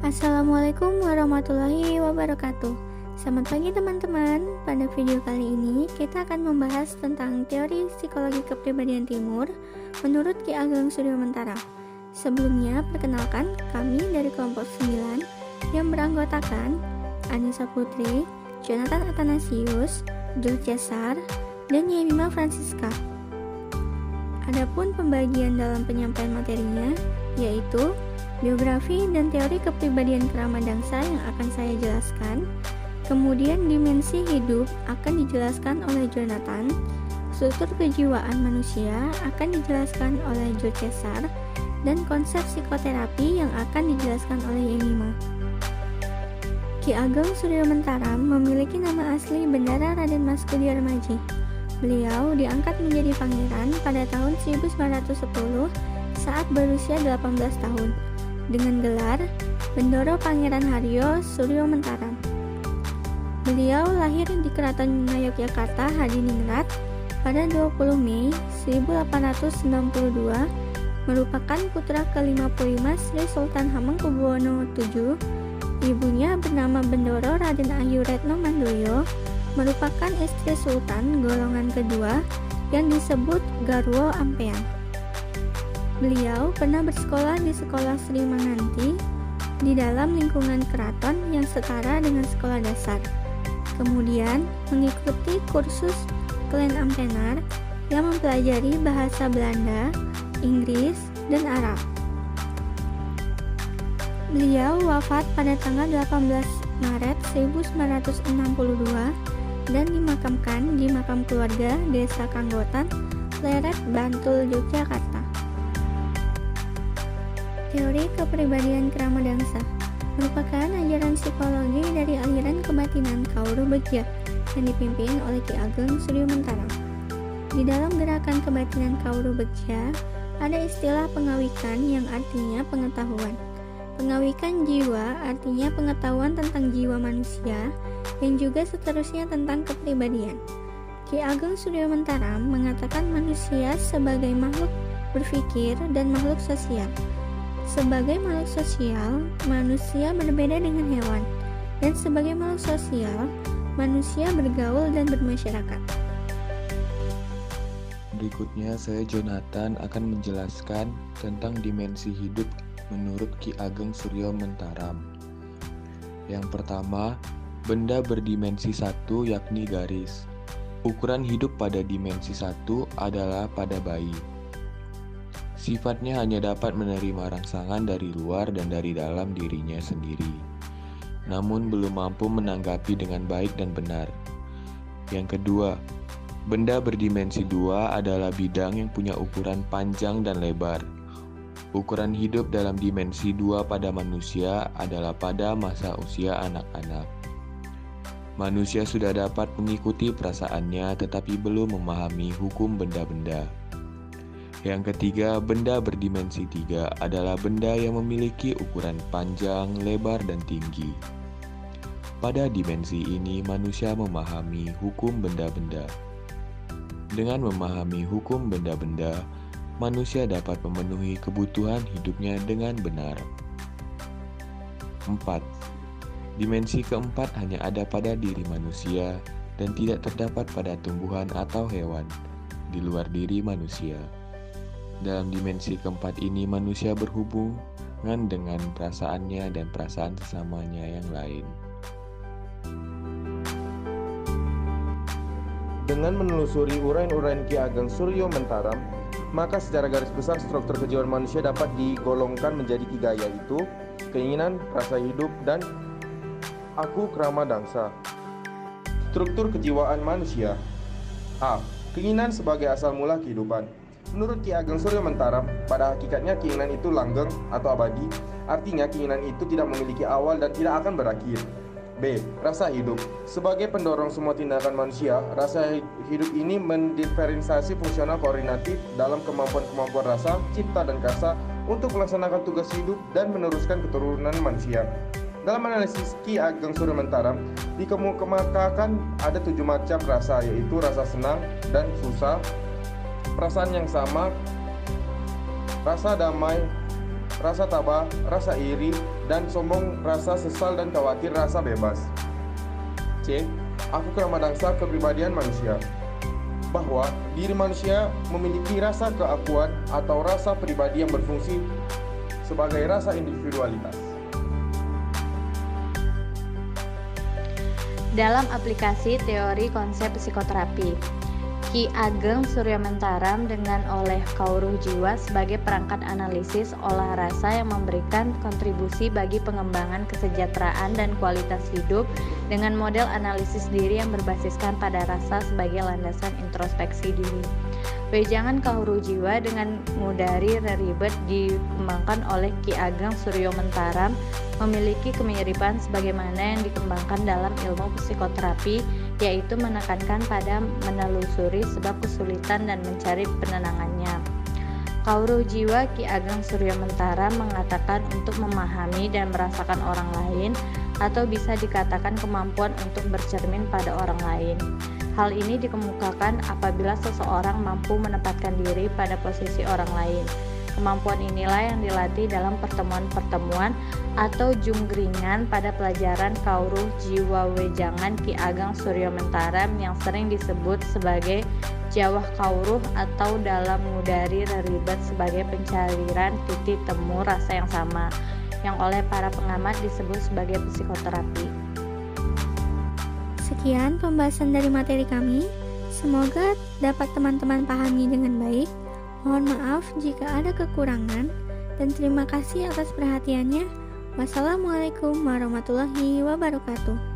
Assalamualaikum warahmatullahi wabarakatuh. Selamat pagi teman-teman. Pada video kali ini kita akan membahas tentang teori psikologi kepribadian timur menurut Ki Ageng Suryo Mentara. Sebelumnya, perkenalkan kami dari kelompok 9 yang beranggotakan Anissa Putri, Jonathan Athanasius, Jules Cesar, dan Yemima Francisca. Adapun pembagian dalam penyampaian materinya yaitu biografi dan teori kepribadian Kramadangsa yang akan saya jelaskan. Kemudian dimensi hidup akan dijelaskan oleh Jonathan. Struktur kejiwaan manusia akan dijelaskan oleh Jules Cesar, dan konsep psikoterapi yang akan dijelaskan oleh Yemima. Ki Ageng Suryo Mentara memiliki nama asli Bendara Raden Mas Kudiarmaji. Beliau diangkat menjadi pangeran pada tahun 1910 saat berusia 18 tahun dengan gelar Bendoro Pangeran Haryo Suryo Mentara. Beliau lahir di Keraton Ngayogyakarta Hadiningrat pada 20 Mei 1892, merupakan putra ke-55 Sri Sultan Hamengkubuwono VII. Ibunya bernama Bendoro Raden Ayu Retno Mandoyo, merupakan istri sultan golongan kedua yang disebut Garwo Ampean. Beliau pernah bersekolah di Sekolah Sri Manganti di dalam lingkungan keraton yang setara dengan sekolah dasar. Kemudian mengikuti kursus Klen Ampenar yang mempelajari bahasa Belanda, Inggris, dan Arab. Beliau wafat pada tanggal 18 Maret 1962 dan dimakamkan di makam keluarga Desa Kanggotan, Pleret, Bantul, Yogyakarta. Teori kepribadian Kramadangsa merupakan ajaran psikologi dari aliran kebatinan Kauru Begja yang dipimpin oleh Ki Ageng Suryo Mentara. Di dalam gerakan kebatinan Kauru Begja ada istilah pengawikan yang artinya pengetahuan. Pengawikan jiwa artinya pengetahuan tentang jiwa manusia yang juga seterusnya tentang kepribadian. Ki Ageng Suryo Mentara mengatakan manusia sebagai makhluk berpikir dan makhluk sosial. Sebagai makhluk sosial, manusia berbeda dengan hewan, dan sebagai makhluk sosial, manusia bergaul dan bermasyarakat. Berikutnya saya Jonathan akan menjelaskan tentang dimensi hidup menurut Ki Ageng Suryo Mentara. Yang pertama, benda berdimensi 1 yakni garis. Ukuran hidup pada dimensi 1 adalah pada bayi. Sifatnya hanya dapat menerima rangsangan dari luar dan dari dalam dirinya sendiri, namun belum mampu menanggapi dengan baik dan benar. Yang kedua, benda berdimensi 2 adalah bidang yang punya ukuran panjang dan lebar. Ukuran hidup dalam dimensi 2 pada manusia adalah pada masa usia anak-anak. Manusia sudah dapat mengikuti perasaannya tetapi belum memahami hukum benda-benda. Yang ketiga, benda berdimensi 3 adalah benda yang memiliki ukuran panjang, lebar, dan tinggi. Pada dimensi ini, manusia memahami hukum benda-benda. Dengan memahami hukum benda-benda, manusia dapat memenuhi kebutuhan hidupnya dengan benar. 4. Dimensi keempat hanya ada pada diri manusia dan tidak terdapat pada tumbuhan atau hewan di luar diri manusia. Dalam dimensi keempat ini manusia berhubungan dengan perasaannya dan perasaan sesamanya yang lain. Dengan menelusuri uraian-uraian Ki Ageng Suryo Mentara, maka secara garis besar struktur kejiwaan manusia dapat digolongkan menjadi 3, yaitu keinginan, rasa hidup, dan aku Kramadangsa. Struktur kejiwaan manusia. A. Keinginan sebagai asal mula kehidupan. Menurut Ki Ageng Suryo Mentara, pada hakikatnya keinginan itu langgeng atau abadi, artinya keinginan itu tidak memiliki awal dan tidak akan berakhir. B. Rasa hidup. Sebagai pendorong semua tindakan manusia, rasa hidup ini mendiferensiasi fungsional koordinatif dalam kemampuan-kemampuan rasa, cipta, dan kasa untuk melaksanakan tugas hidup dan meneruskan keturunan manusia. Dalam analisis Ki Ageng Suryo Mentara, dikemukakan ada 7 macam rasa, yaitu rasa senang dan susah, perasaan yang sama, rasa damai, rasa tabah, rasa iri, dan sombong, rasa sesal dan khawatir, rasa bebas. C. Aku Kramadangsa kepribadian manusia. Bahwa diri manusia memiliki rasa keakuan atau rasa pribadi yang berfungsi sebagai rasa individualitas. Dalam aplikasi teori konsep psikoterapi, Ki Ageng Suryo Mentaram dengan oleh Kauruh Jiwa sebagai perangkat analisis olah rasa yang memberikan kontribusi bagi pengembangan kesejahteraan dan kualitas hidup dengan model analisis diri yang berbasiskan pada rasa sebagai landasan introspeksi diri. Wejangan Kauruh Jiwa dengan ngudari reribet dikembangkan oleh Ki Ageng Suryo Mentaram memiliki kemiripan sebagaimana yang dikembangkan dalam ilmu psikoterapi, yaitu menekankan pada menelusuri sebab kesulitan dan mencari penenangannya. Kauruh Jiwa Ki Ageng Suryo Mentaram mengatakan untuk memahami dan merasakan orang lain, atau bisa dikatakan kemampuan untuk bercermin pada orang lain. Hal ini dikemukakan apabila seseorang mampu menempatkan diri pada posisi orang lain. Kemampuan inilah yang dilatih dalam pertemuan-pertemuan atau junggringan pada pelajaran Kauruh Jiwa Wejangan Ki Ageng Suryo Mentaram yang sering disebut sebagai Jawah Kauruh atau dalam ngudari reribet sebagai pencarian titik temu rasa yang sama, yang oleh para pengamat disebut sebagai psikoterapi. Sekian pembahasan dari materi kami. Semoga dapat teman-teman pahami dengan baik. Mohon maaf jika ada kekurangan, dan terima kasih atas perhatiannya. Wassalamualaikum warahmatullahi wabarakatuh.